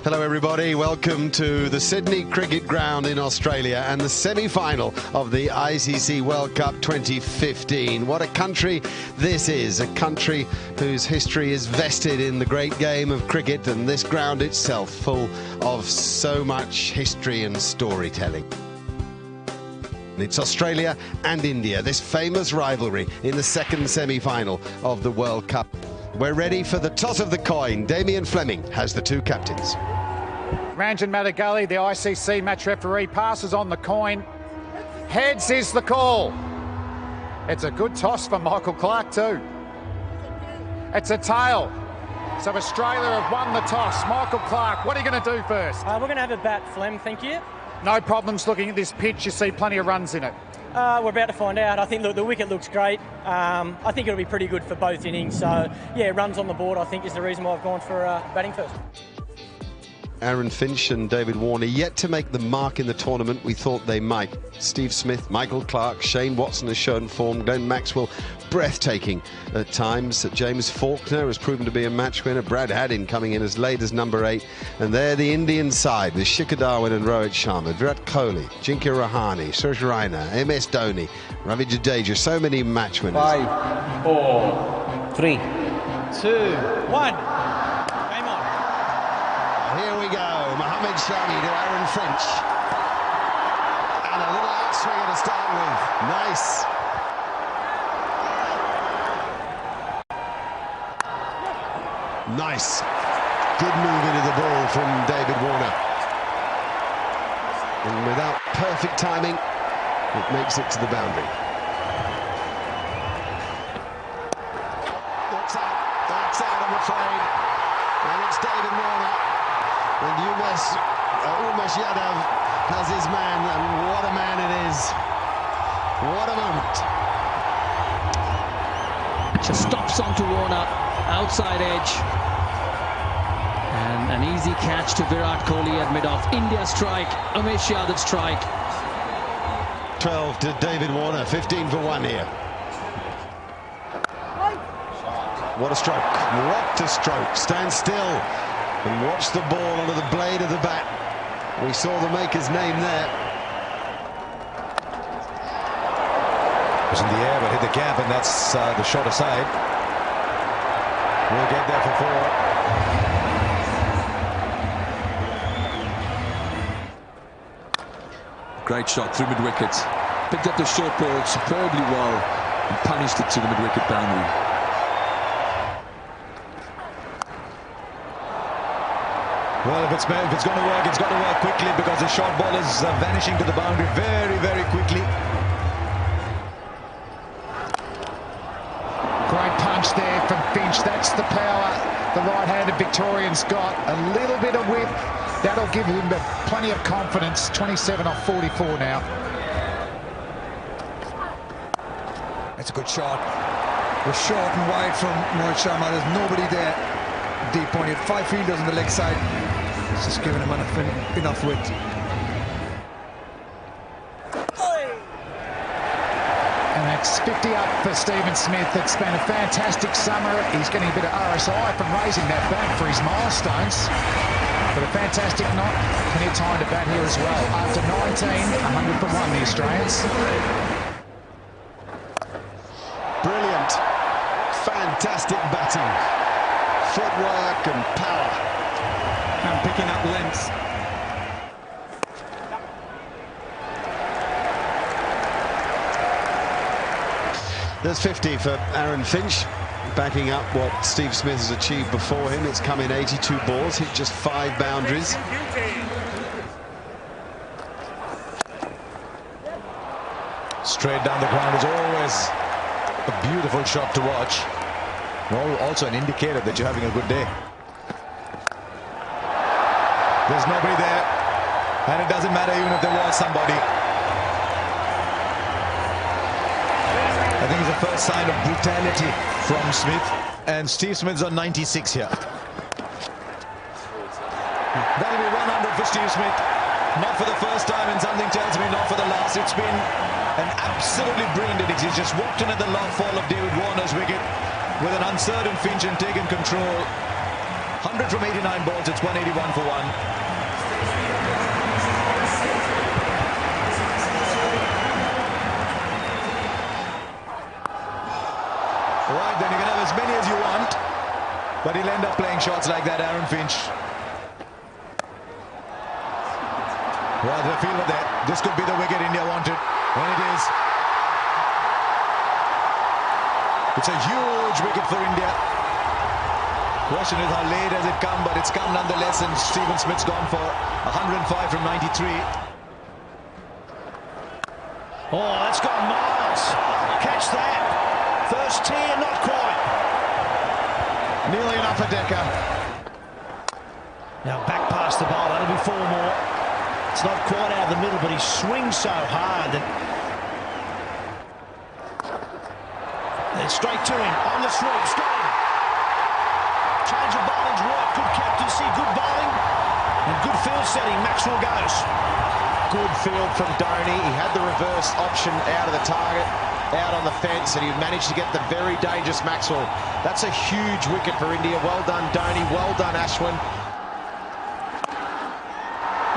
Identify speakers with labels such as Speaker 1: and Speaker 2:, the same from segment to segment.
Speaker 1: Hello everybody, welcome to the Sydney Cricket Ground in Australia and the semi-final of the ICC World Cup 2015. What a country this is, a country whose history is vested in the great game of cricket, and this ground itself full of so much history and storytelling. It's Australia and India, this famous rivalry in the second semi-final of the World Cup. We're ready for the toss of the coin. Damien Fleming has the two captains.
Speaker 2: Ranjan Madigali, the ICC match referee, passes on the coin. Heads is the call. It's a good toss for Michael Clarke too. It's a tail. So Australia have won the toss. Michael Clarke, what are you going to do first?
Speaker 3: We're going to have a bat, Flem, thank you.
Speaker 2: No problems looking at this pitch. You see plenty of runs in it.
Speaker 3: We're about to find out. I think the wicket looks great. I think it'll be pretty good for both innings. So, yeah, runs on the board, I think, is the reason why I've gone for batting first.
Speaker 1: Aaron Finch and David Warner yet to make the mark in the tournament we thought they might. Steve Smith, Michael Clarke, Shane Watson has shown form, Glenn Maxwell breathtaking at times. James Faulkner has proven to be a match winner. Brad Haddin coming in as late as number 8. And there the Indian side with Shikhar Dhawan and Rohit Sharma, Virat Kohli, Ajinkya Rahane, Suresh Raina, MS Dhoni, Ravi Jadeja, so many match winners.
Speaker 4: 5, 4, 3, 2, 1.
Speaker 1: Here we go, Mohammad Shami to Aaron Finch. And a little outswinger to start with. Nice. Nice. Good move into the ball from David Warner. And without perfect timing, it makes it to the boundary. That's out, I'm afraid. And it's David Warner. And Umesh Yadav has his man, and what a man it is. What a moment.
Speaker 5: Just stops onto Warner, outside edge. And an easy catch to Virat Kohli at mid-off. India strike, Umesh Yadav strike.
Speaker 1: 12 to David Warner, 15 for 1 here. What a stroke, what a stroke. Stand still and watch the ball onto the blade of the bat. We saw the maker's name there.
Speaker 6: It was in the air but hit the gap, and that's the shot aside. We'll get there for 4.
Speaker 7: Great shot through mid-wicket. Picked up the short ball superbly well and punished it to the mid-wicket boundary.
Speaker 6: Well, if it's going to work, it's got to work quickly, because the short ball is vanishing to the boundary very, very quickly.
Speaker 2: Great punch there from Finch. That's the power the right-handed Victorian's got. A little bit of width. That'll give him plenty of confidence. 27 off 44 now.
Speaker 6: That's a good shot. We're short and wide from Rohit Sharma. There's nobody there. Deep point. 5 fielders on the leg side. It's just giving him enough width.
Speaker 2: And that's 50 up for Stephen Smith. It's been a fantastic summer. He's getting a bit of RSI from raising that bat for his milestones. But a fantastic knot. Plenty of time to bat here as well. After 19, 100 for 1, the Australians.
Speaker 1: Brilliant, fantastic batting. Footwork and power.
Speaker 6: And picking up length.
Speaker 1: There's 50 for Aaron Finch, backing up what Steve Smith has achieved before him. It's come in 82 balls, hit just 5 boundaries.
Speaker 6: Straight down the ground is always a beautiful shot to watch. Also an indicator that you're having a good day. There's nobody there, and it doesn't matter even if there was somebody. I think it's the first sign of brutality from Smith, and Steve Smith's on 96 here. That'll be 100 for Steve Smith. Not for the first time, and something tells me not for the last. It's been an absolutely brilliant innings. He's just walked in at the long fall of David Warner's wicket with an uncertain Finch and taken control.
Speaker 8: 100 from 89 balls, it's 181 for 1. Right, then you can have as many as you want, but he'll end up playing shots like that, Aaron Finch. Right, the fielder there. This could be the wicket India wanted, and it is. It's a huge wicket for India. Question is how late has it come, but it's come nonetheless, and Stephen Smith's gone for 105 from 93.
Speaker 9: Oh, that's gone miles. Catch that. First tier, not quite.
Speaker 1: Nearly an upper decker.
Speaker 9: Now back past the bowl, that'll be 4 more. It's not quite out of the middle, but he swings so hard that... Then straight to him, on the sweep, got him. Change of bowling's work, good captaincy, good bowling, and good field setting. Maxwell goes.
Speaker 10: Good field from Dhoni. He had the reverse option out of the target, out on the fence, and he managed to get the very dangerous Maxwell. That's a huge wicket for India. Well done, Dhoni. Well done, Ashwin.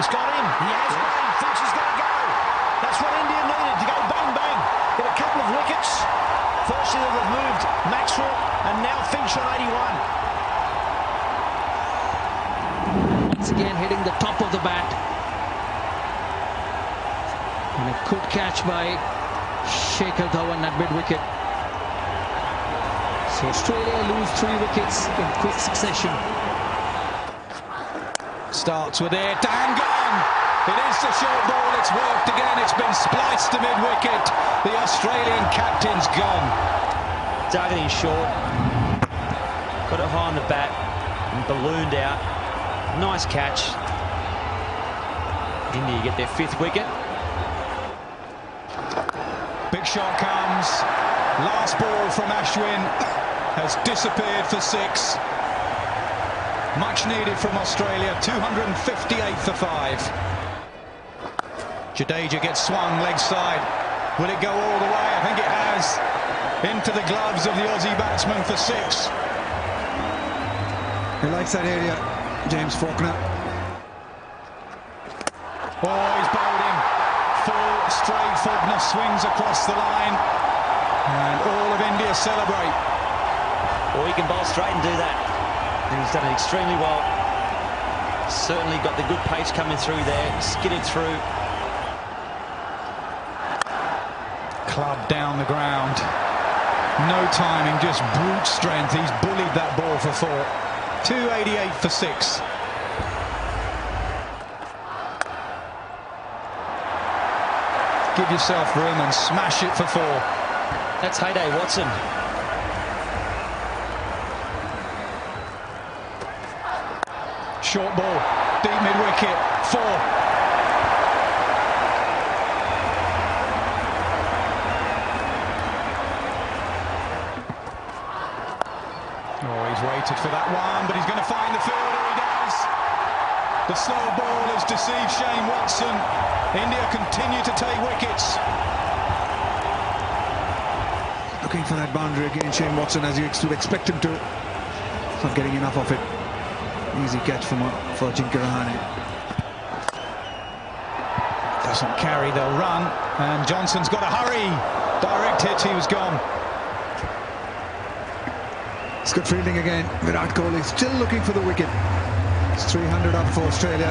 Speaker 9: He's got him. He has him. Thinks he's going to go. That's what India needed, to go bang, bang. Get a couple of wickets. Firstly, they've moved Maxwell, and now Finch on 81.
Speaker 5: Once again hitting the top of the bat. And a good catch by Shikhar Dhawan at mid-wicket. So Australia lose 3 wickets in quick succession.
Speaker 7: Starts with it, and gone! It is the short ball, it's worked again, it's been spliced to mid-wicket. The Australian captain's gone.
Speaker 11: Targeting short, got it high on the bat and ballooned out. Nice catch. India get their 5th wicket.
Speaker 7: Big shot comes. Last ball from Ashwin has disappeared for 6. Much needed from Australia, 258 for 5. Jadeja gets swung leg side. Will it go all the way? I think it has. Into the gloves of the Aussie batsman for 6.
Speaker 6: He likes that area, James Faulkner.
Speaker 7: Oh, he's bowled him. Full straight. Faulkner swings across the line. And all of India celebrate.
Speaker 11: Or he can bowl straight and do that. And he's done it extremely well. Certainly got the good pace coming through there. Skidded through.
Speaker 7: Club down the ground. No timing, just brute strength. He's bullied that ball for 4. 288 for 6. Give yourself room and smash it for 4.
Speaker 11: That's Heyday Watson.
Speaker 7: Short ball, deep mid-wicket, 4. Oh, he's waited for that one, but he's going to find the fielder. He does. The slow ball has deceived Shane Watson. India continue to take wickets.
Speaker 6: Looking for that boundary again, Shane Watson, as you would expect him to. He's not getting enough of it. Easy catch for Ajinkya Rahane.
Speaker 7: Doesn't carry, they'll run. And Johnson's got to hurry. Direct hit, he was gone.
Speaker 6: It's good fielding again. Virat Kohli still looking for the wicket. It's 300 up for Australia.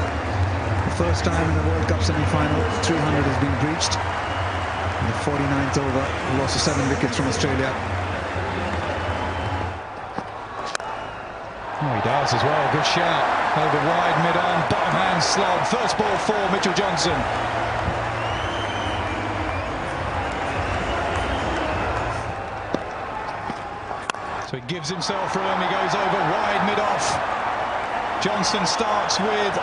Speaker 6: The first time in the World Cup semi-final, 300 has been breached. In the 49th over, loss of 7 wickets from Australia.
Speaker 7: Oh, he does as well. Good shout. Over wide, mid-on, bottom hand slog. First ball for Mitchell Johnson. So he gives himself room. He goes over wide, mid-off. Johnson starts with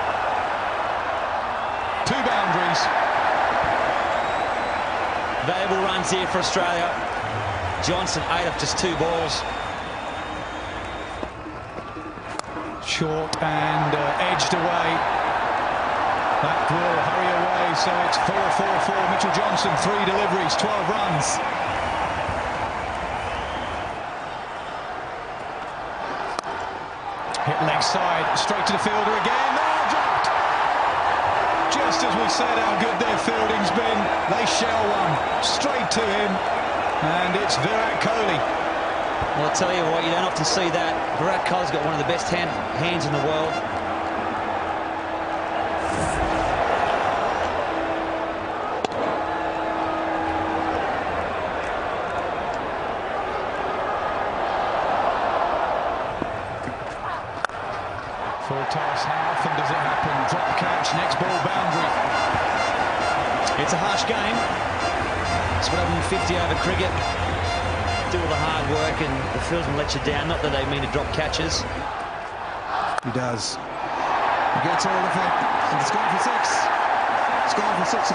Speaker 7: 2 boundaries.
Speaker 11: Valuable runs here for Australia. Johnson 8 off just 2 balls.
Speaker 7: Short and edged away. That will hurry away, so it's 4-4-4. Mitchell Johnson, 3 deliveries, 12 runs. Hit leg side, straight to the fielder again. Oh, dropped! Just as we said how good their fielding's been, they shell one straight to him, and it's Virat Kohli.
Speaker 11: Well, I'll tell you what, you don't often see that. Virat Kohli's got one of the best hands in the world.
Speaker 7: Full toss, how often does it happen? Drop catch, next ball boundary.
Speaker 11: It's a harsh game. It's what happened in 50 over cricket. Do all the hard work and the fieldsman let you down. Not that they mean to drop catches.
Speaker 6: He does. He gets hold of it. And it's gone for six. It's gone for six.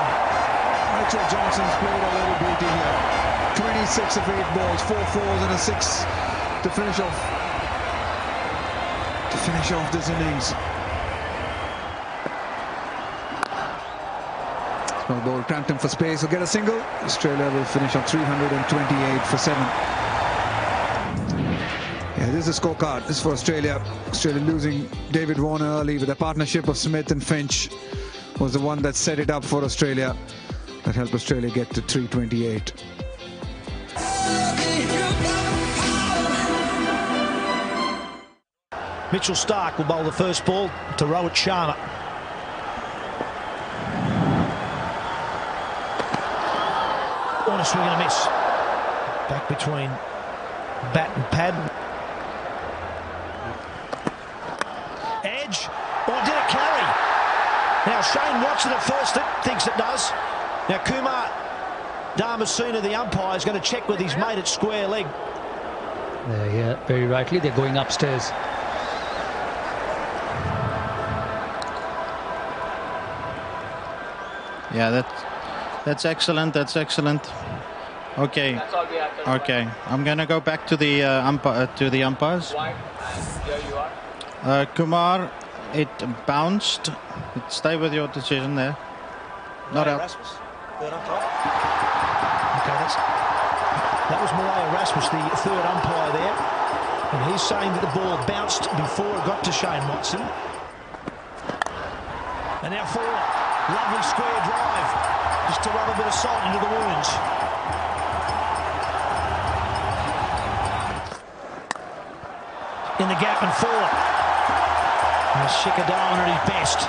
Speaker 6: Mitchell Johnson's played a little beauty here. 26 of 8 balls, 4 fours and a 6 to finish off. This innings. Small ball cramped him for space. He'll get a single. Australia will finish on 328 for 7. Yeah, this is a scorecard. This is for Australia. Australia losing David Warner early with a partnership of Smith and Finch was the one that set it up for Australia. That helped Australia get to 328.
Speaker 9: Mitchell Starc will bowl the first ball to Rohit Sharma. On a swing and a miss. Back between bat and pad. Edge. Or did it carry? Now Shane Watson at first thinks it does. Now Kumar Dharmasena, the umpire, is going to check with his mate at square leg.
Speaker 5: Yeah, very rightly. They're going upstairs.
Speaker 12: Yeah, that's excellent. That's excellent. Okay. Okay. I'm gonna go back to the umpires. Kumar, it bounced. Stay with your decision there. Not out.
Speaker 9: Okay, that was Malaya Rasmus, the third umpire there, and he's saying that the ball bounced before it got to Shane Watson. And now forward. Lovely square drive, just to rub a bit of salt into the wounds. In the gap and forward. Shikhar Dhawan at his best.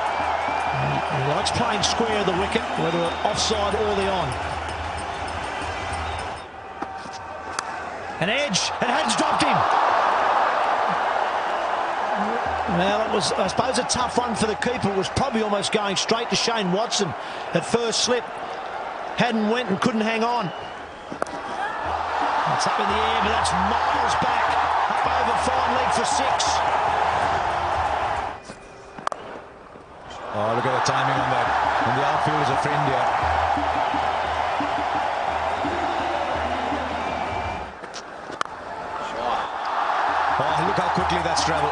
Speaker 9: He likes playing square of the wicket, whether offside or the on. An edge, and Had's dropped him. Well, it was, I suppose, a tough one for the keeper. It was probably almost going straight to Shane Watson at first slip. Hadden went and couldn't hang on. It's up in the air, but that's miles back. Up over fine leg for 6.
Speaker 8: Oh, look at the timing on that. And the outfielders are for India. Oh, look how quickly that's travelled.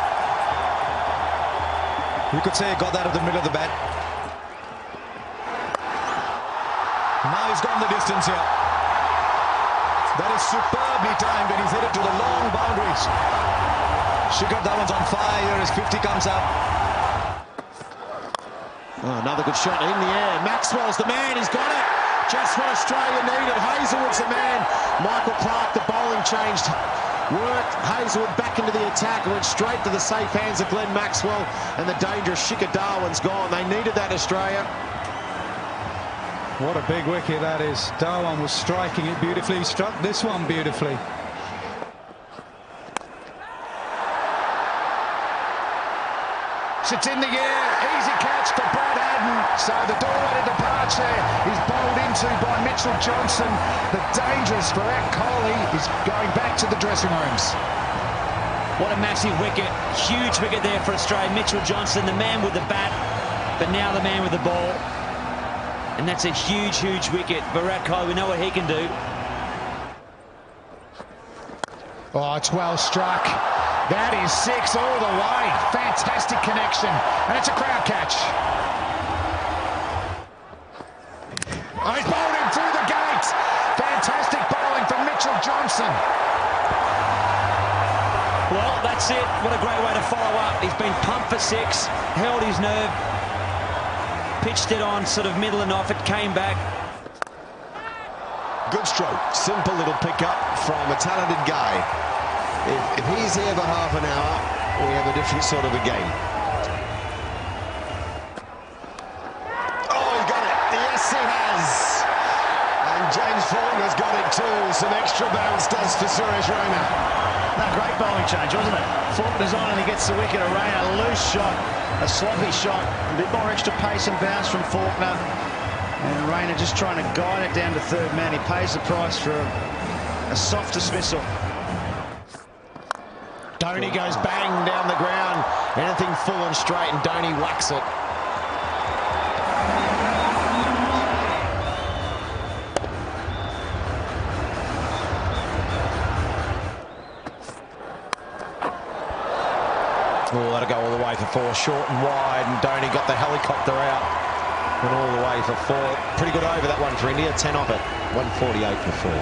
Speaker 8: You could say he got that at the middle of the bat. Now he's gone the distance here. That is superbly timed, and he's hit it to the long boundaries. Shikhar Dhawan's on fire here as 50 comes up.
Speaker 10: Oh, another good shot in the air. Maxwell's the man. He's got it. Just what Australia needed. Hazelwood's the man. Michael Clark, the bowling changed. Worked Hazelwood back into the attack, went straight to the safe hands of Glenn Maxwell, and the dangerous Shikhar Dhawan's gone. They needed that, Australia.
Speaker 7: What a big wicket that is. Dhawan was striking it beautifully. He struck this one beautifully.
Speaker 2: It's in the air. Easy catch for Brad Haddin. So the doorway to departure is bowled into by Mitchell Johnson. The dangerous Virat Kohli is going back to the dressing rooms.
Speaker 11: What a massive wicket. Huge wicket there for Australia. Mitchell Johnson, the man with the bat, but now the man with the ball. And that's a huge, huge wicket. Virat Kohli, we know what he can do.
Speaker 2: Oh, it's well struck. That is 6 all the way. Fantastic connection. And it's a crowd catch. Oh, he's bowled him through the gates. Fantastic bowling from Mitchell Johnson.
Speaker 11: Well, that's it. What a great way to follow up. He's been pumped for 6, held his nerve, pitched it on sort of middle and off. It came back.
Speaker 1: Good stroke. Simple little pickup from a talented guy. If he's here for half an hour, we have a different sort of a game. Oh, he's got it. Yes, he has. And James Faulkner's got it too. Some extra bounce does for Suresh Raina.
Speaker 9: No, great bowling change, wasn't it? Faulkner's on and he gets the wicket. A Raina, loose shot, a sloppy shot, a bit more extra pace and bounce from Faulkner. And Raina just trying to guide it down to third man. He pays the price for a soft dismissal.
Speaker 10: Dhoni goes bang down the ground. Anything full and straight, and Dhoni whacks it. Oh, that'll go all the way for 4, short and wide, and Dhoni got the helicopter out. Went all the way for 4. Pretty good over that one for India. 10 off it. 148 for 4.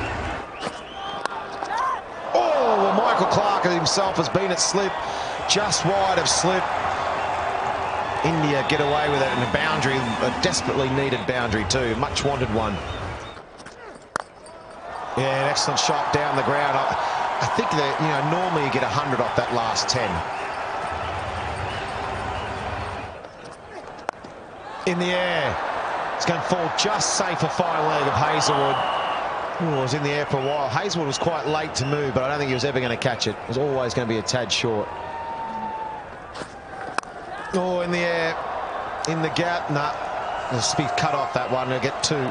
Speaker 10: Oh, well, Michael Clarke himself has been at slip, just wide of slip. India get away with it, and a boundary, a desperately needed boundary too. Much wanted one. Yeah, an excellent shot down the ground. I think that, normally you get 100 off that last 10. In the air. It's going to fall just safe for fine leg of Hazlewood. Oh, it was in the air for a while. Hazlewood was quite late to move, but I don't think he was ever going to catch it. It was always going to be a tad short. Oh, in the air. In the gap. Nah. There's speed cut off that one. They'll get 2. They'll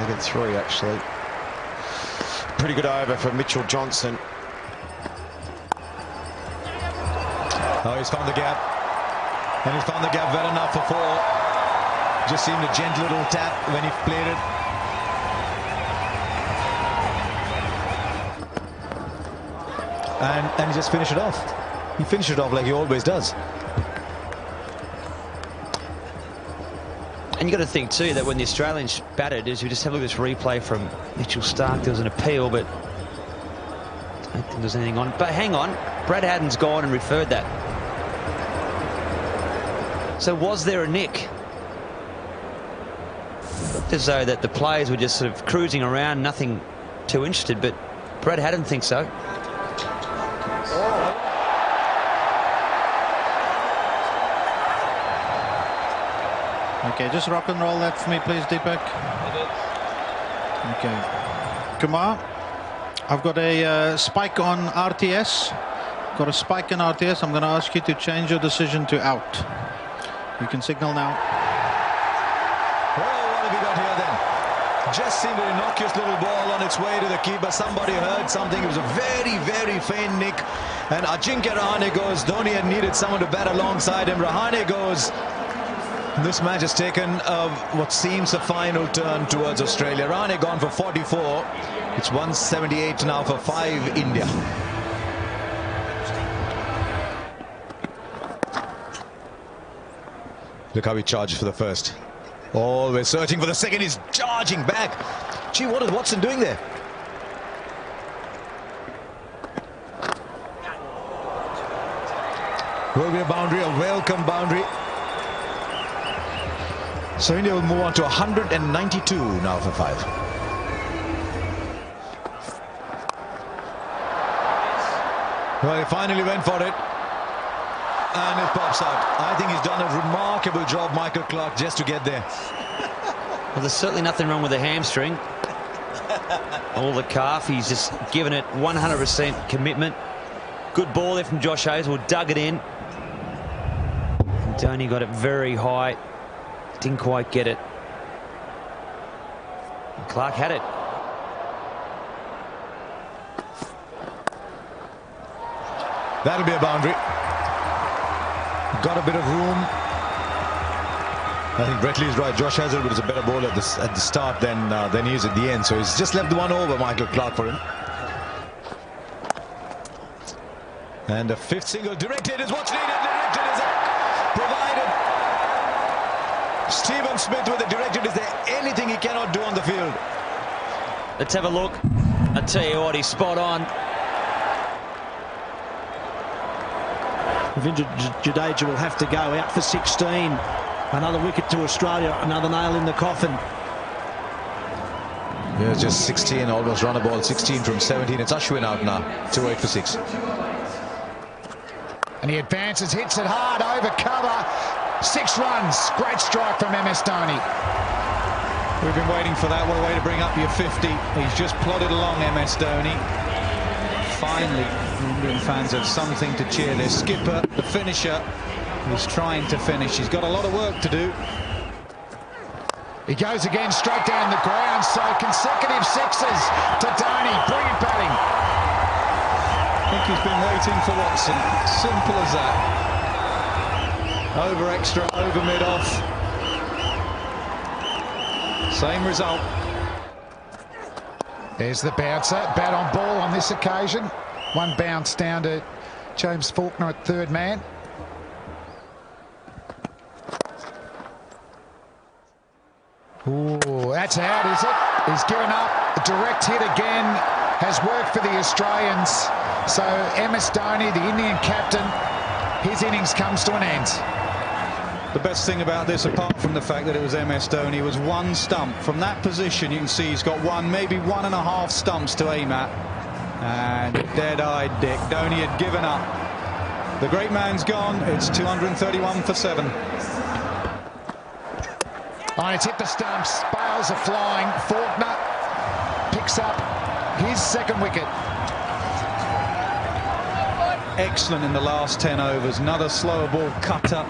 Speaker 10: get 3, actually. Pretty good over for Mitchell Johnson.
Speaker 8: Oh, he's found the gap. And he found the gap well enough for 4. Just seemed a gentle little tap when he played it. And he just finished it off. He finished it off like he always does.
Speaker 11: And you got to think too that when the Australians batted, as we just have a look at this replay from Mitchell Starc, there was an appeal, but I don't think there's anything on. But hang on, Brad Haddin's gone and referred that. So was there a nick? Looked as though that the players were just sort of cruising around, nothing too interested, but Brad Haddin thinks so.
Speaker 12: Okay, just rock and roll that for me, please, Deepak. Okay. Kumar, I've got a spike on RTS. Got a spike in RTS. I'm going to ask you to change your decision to out. You can signal now.
Speaker 8: Well, what have we got here then? Just seemed an innocuous little ball on its way to the keeper. Somebody heard something. It was a very, very faint nick. And Ajinkya Rahane goes. Dhoni had needed someone to bat alongside him. Rahane goes. This match has taken what seems a final turn towards Australia. Rahane gone for 44. It's 178 now for 5 India. Look how he charges for the first. Always searching for the second. He's charging back. Gee, what is Watson doing there? Will be a boundary, a welcome boundary. So India will move on to 192 now for 5. Well, he finally went for it. And it pops out. I think he's done a remarkable job, Michael Clarke, just to get there.
Speaker 11: Well, there's certainly nothing wrong with the hamstring. All the calf, he's just given it 100% commitment. Good ball there from Josh Hazlewood, dug it in. And Dhoni got it very high. Didn't quite get it. And Clarke had it.
Speaker 8: That'll be a boundary. Got a bit of room. I think Bretley is right. Josh Hazlewood was a better bowler at the start than he is at the end. So he's just left the one over, Michael Clarke, for him. And a 5th single directed is what's needed. Directed is provided. Stephen Smith with the directed. Is there anything he cannot do on the field?
Speaker 11: Let's have a look. I tell you what, he's spot on.
Speaker 9: Ravindra Jadeja will have to go out for 16. Another wicket to Australia, another nail in the coffin.
Speaker 8: Yeah, just 16, almost run a ball, 16 from 17. It's Ashwin out now, 2-8 for 6.
Speaker 2: And he advances, hits it hard, over cover. 6 runs, great strike from MS Dhoni.
Speaker 7: We've been waiting for that. What a way to bring up your 50. He's just plodded along, MS Dhoni. Finally, Indian fans have something to cheer. Their skipper, the finisher, is trying to finish. He's got a lot of work to do.
Speaker 2: He goes again, straight down the ground. So consecutive sixes to Dhoni. Brilliant batting.
Speaker 7: I think he's been waiting for Watson. Simple as that. Over extra, over mid-off. Same result.
Speaker 2: There's the bouncer. Bat on ball on this occasion. One bounce down to James Faulkner at third man. Ooh, that's out, is it? He's given up. A direct hit again has worked for the Australians. So MS Dhoni, the Indian captain, his innings comes to an end.
Speaker 7: The best thing about this, apart from the fact that it was MS Dhoni, was one stump. From that position, you can see he's got one, maybe 1.5 stumps to aim at. And dead-eyed Dick. Dhoni had given up. The great man's gone. It's 231 for 7.
Speaker 2: Oh, it's hit the stumps. Bales are flying. Faulkner picks up his second wicket.
Speaker 7: Excellent in the last 10 overs. Another slower ball cutter,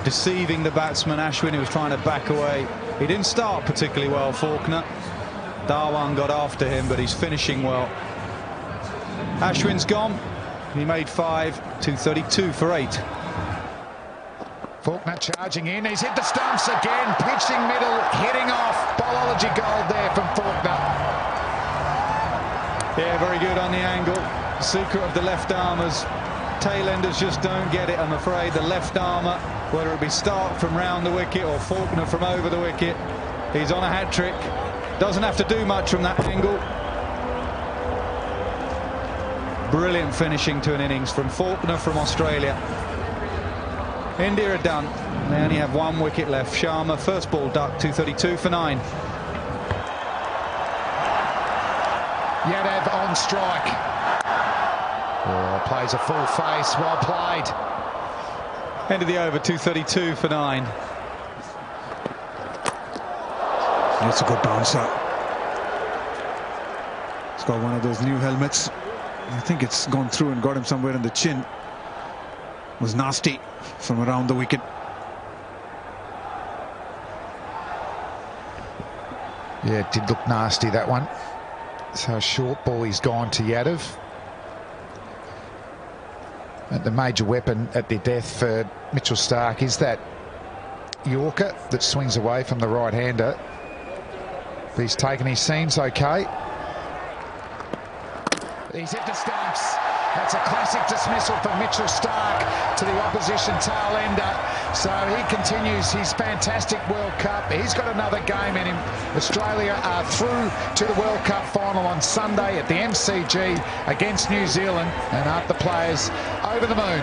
Speaker 7: deceiving the batsman Ashwin, who was trying to back away. He didn't start particularly well, Faulkner. Dhawan got after him, but he's finishing well. Ashwin's gone. He made 5, 232 for 8.
Speaker 2: Faulkner charging in. He's hit the stumps again. Pitching middle, hitting off. Bowlology gold there from Faulkner.
Speaker 7: Yeah, very good on the angle. The secret of the left armers. Tailenders just don't get it, I'm afraid. The left armour, whether it be Stark from round the wicket or Faulkner from over the wicket, he's on a hat-trick. Doesn't have to do much from that angle. Brilliant finishing to an innings from Faulkner from Australia. India are done. They only have 1 wicket left. Sharma, first ball duck, 232 for 9.
Speaker 2: Yadav on strike. Oh, plays a full face. Well played.
Speaker 7: End of the over, 232 for 9.
Speaker 6: That's a good bouncer. He's got one of those new helmets. I think it's gone through and got him somewhere in the chin. It was nasty from around the wicket.
Speaker 2: Yeah, it did look nasty, that one. So a short ball, he's gone to Yadav. And the major weapon at their death for Mitchell Stark is that Yorker that swings away from the right-hander. But he's taken his seams okay. He's hit the stumps. That's a classic dismissal from Mitchell Stark to the opposition tail ender. So he continues his fantastic World Cup. He's got another game in him. Australia are through to the World Cup final on Sunday at the MCG against New Zealand, and aren't the players over the moon?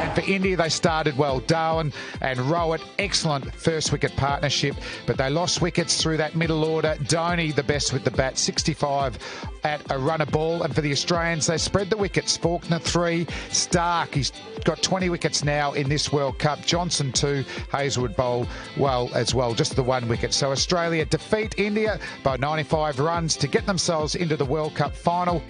Speaker 2: And for India, they started well. Dhawan and Rowett, excellent first wicket partnership, but they lost wickets through that middle order. Dhoni, the best with the bat, 65 at a run a ball. And for the Australians, they spread the wickets. Faulkner 3, Stark, he's got 20 wickets now in this World Cup. Johnson 2, Hazelwood bowl well as well, just the 1 wicket. So Australia defeat India by 95 runs to get themselves into the World Cup final.